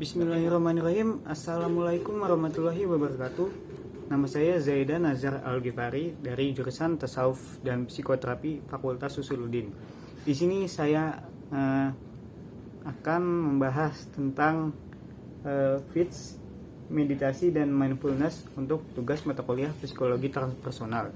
Bismillahirrahmanirrahim. Assalamualaikum warahmatullahi wabarakatuh. Nama saya Zaidan Nazar Al-Ghifari dari jurusan Tasawuf dan Psikoterapi Fakultas Usuluddin. Di sini saya akan membahas tentang FITS, meditasi dan mindfulness untuk tugas mata kuliah psikologi transpersonal.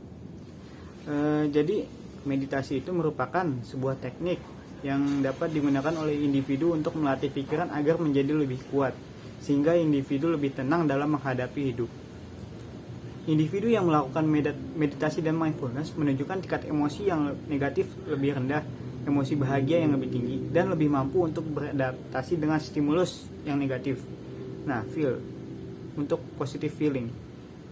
Jadi meditasi itu merupakan sebuah teknik yang dapat digunakan oleh individu untuk melatih pikiran agar menjadi lebih kuat, sehingga individu lebih tenang dalam menghadapi hidup. Individu yang melakukan meditasi dan mindfulness menunjukkan tingkat emosi yang negatif lebih rendah, emosi bahagia yang lebih tinggi, dan lebih mampu untuk beradaptasi dengan stimulus yang negatif. Nah, untuk positive feeling,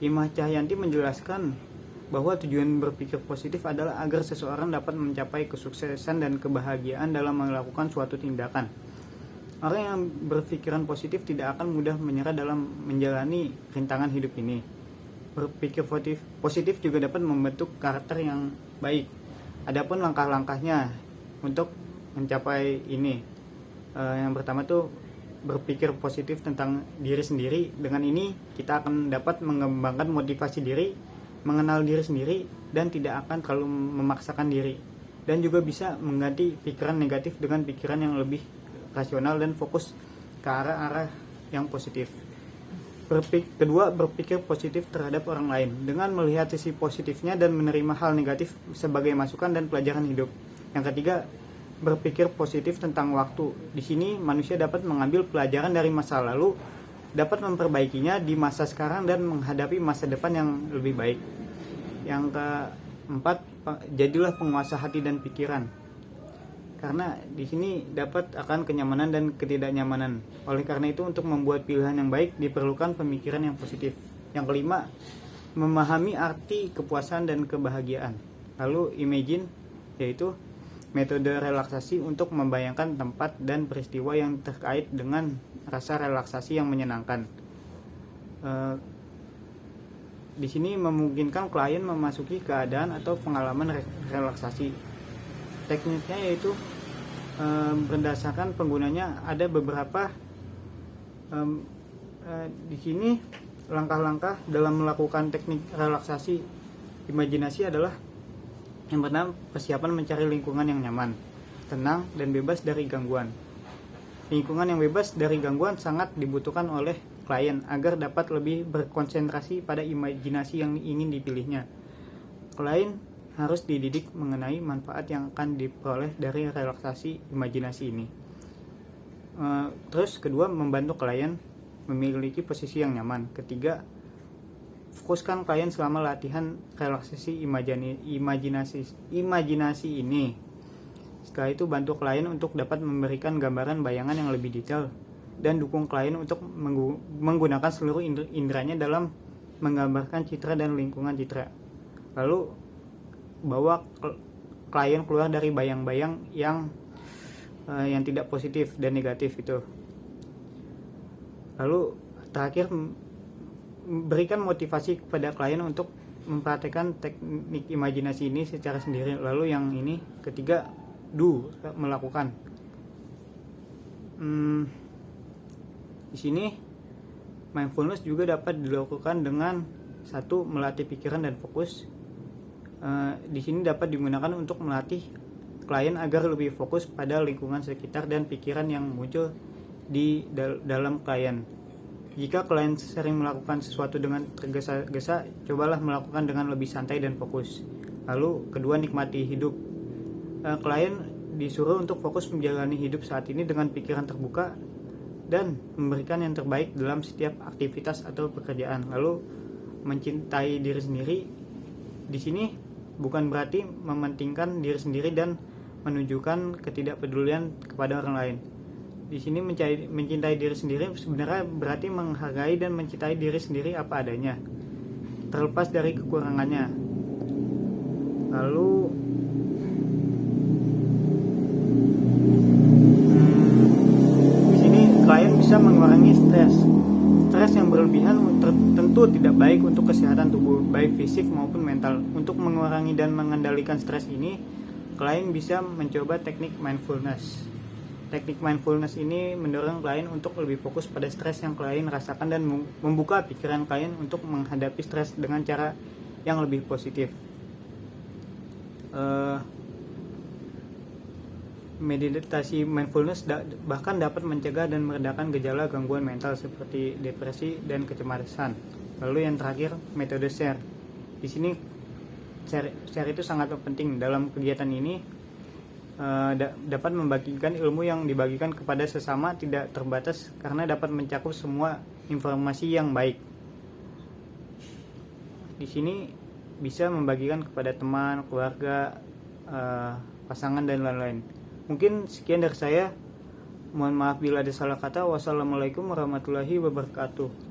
Imah Cahyanti menjelaskan bahwa tujuan berpikir positif adalah agar seseorang dapat mencapai kesuksesan dan kebahagiaan dalam melakukan suatu tindakan. Orang yang berpikiran positif tidak akan mudah menyerah dalam menjalani rintangan hidup ini. Berpikir positif juga dapat membentuk karakter yang baik. Adapun langkah-langkahnya untuk mencapai ini, yang pertama tuh berpikir positif tentang diri sendiri. Dengan ini kita akan dapat mengembangkan motivasi diri, mengenal diri sendiri, dan tidak akan terlalu memaksakan diri, dan juga bisa mengganti pikiran negatif dengan pikiran yang lebih rasional dan fokus ke arah-arah yang positif. Kedua, berpikir positif terhadap orang lain dengan melihat sisi positifnya dan menerima hal negatif sebagai masukan dan pelajaran hidup. Yang ketiga, berpikir positif tentang waktu. Di sini manusia dapat mengambil pelajaran dari masa lalu, dapat memperbaikinya di masa sekarang dan menghadapi masa depan yang lebih baik. Yang keempat, jadilah penguasa hati dan pikiran. Karena di sini dapat akan kenyamanan dan ketidaknyamanan. Oleh karena itu, untuk membuat pilihan yang baik diperlukan pemikiran yang positif. Yang kelima, memahami arti kepuasan dan kebahagiaan. Lalu imagine, yaitu metode relaksasi untuk membayangkan tempat dan peristiwa yang terkait dengan rasa relaksasi yang menyenangkan. Di sini memungkinkan klien memasuki keadaan atau pengalaman relaksasi. Tekniknya yaitu berdasarkan penggunanya ada beberapa. Di sini langkah-langkah dalam melakukan teknik relaksasi imajinasi adalah: yang pertama, persiapan mencari lingkungan yang nyaman, tenang, dan bebas dari gangguan. Lingkungan yang bebas dari gangguan sangat dibutuhkan oleh klien agar dapat lebih berkonsentrasi pada imajinasi yang ingin dipilihnya. Klien harus dididik mengenai manfaat yang akan diperoleh dari relaksasi imajinasi ini. Terus kedua, membantu klien memiliki posisi yang nyaman. Ketiga, fokuskan klien selama latihan relaksasi imajinasi ini. Setelah itu, bantu klien untuk dapat memberikan gambaran bayangan yang lebih detail, dan dukung klien untuk menggunakan seluruh inderanya dalam menggambarkan citra dan lingkungan citra. Lalu bawa klien keluar dari bayang-bayang yang tidak positif dan negatif itu. Lalu terakhir, berikan motivasi kepada klien untuk mempraktekkan teknik imajinasi ini secara sendiri. Lalu yang ini ketiga, melakukan. Di sini mindfulness juga dapat dilakukan dengan satu, melatih pikiran dan fokus. Di sini dapat digunakan untuk melatih klien agar lebih fokus pada lingkungan sekitar dan pikiran yang muncul di dalam klien. Jika klien sering melakukan sesuatu dengan tergesa-gesa, cobalah melakukan dengan lebih santai dan fokus. Lalu kedua, nikmati hidup. Klien disuruh untuk fokus menjalani hidup saat ini dengan pikiran terbuka dan memberikan yang terbaik dalam setiap aktivitas atau pekerjaan. Lalu mencintai diri sendiri. Di sini bukan berarti mementingkan diri sendiri dan menunjukkan ketidakpedulian kepada orang lain. Di sini mencintai diri sendiri sebenarnya berarti menghargai dan mencintai diri sendiri apa adanya, terlepas dari kekurangannya. Lalu di sini klien bisa mengurangi stres. Stres yang berlebihan tentu tidak baik untuk kesehatan tubuh, baik fisik maupun mental. Untuk mengurangi dan mengendalikan stres ini, klien bisa mencoba teknik mindfulness. Teknik mindfulness ini mendorong klien untuk lebih fokus pada stres yang klien rasakan dan membuka pikiran klien untuk menghadapi stres dengan cara yang lebih positif. Meditasi mindfulness bahkan dapat mencegah dan meredakan gejala gangguan mental seperti depresi dan kecemasan. Lalu yang terakhir, metode share. Di sini share itu sangat penting dalam kegiatan ini. Dapat membagikan ilmu yang dibagikan kepada sesama tidak terbatas karena dapat mencakup semua informasi yang baik. Di sini bisa membagikan kepada teman, keluarga, pasangan dan lain-lain. Mungkin sekian dari saya. Mohon maaf bila ada salah kata. Wassalamualaikum warahmatullahi wabarakatuh.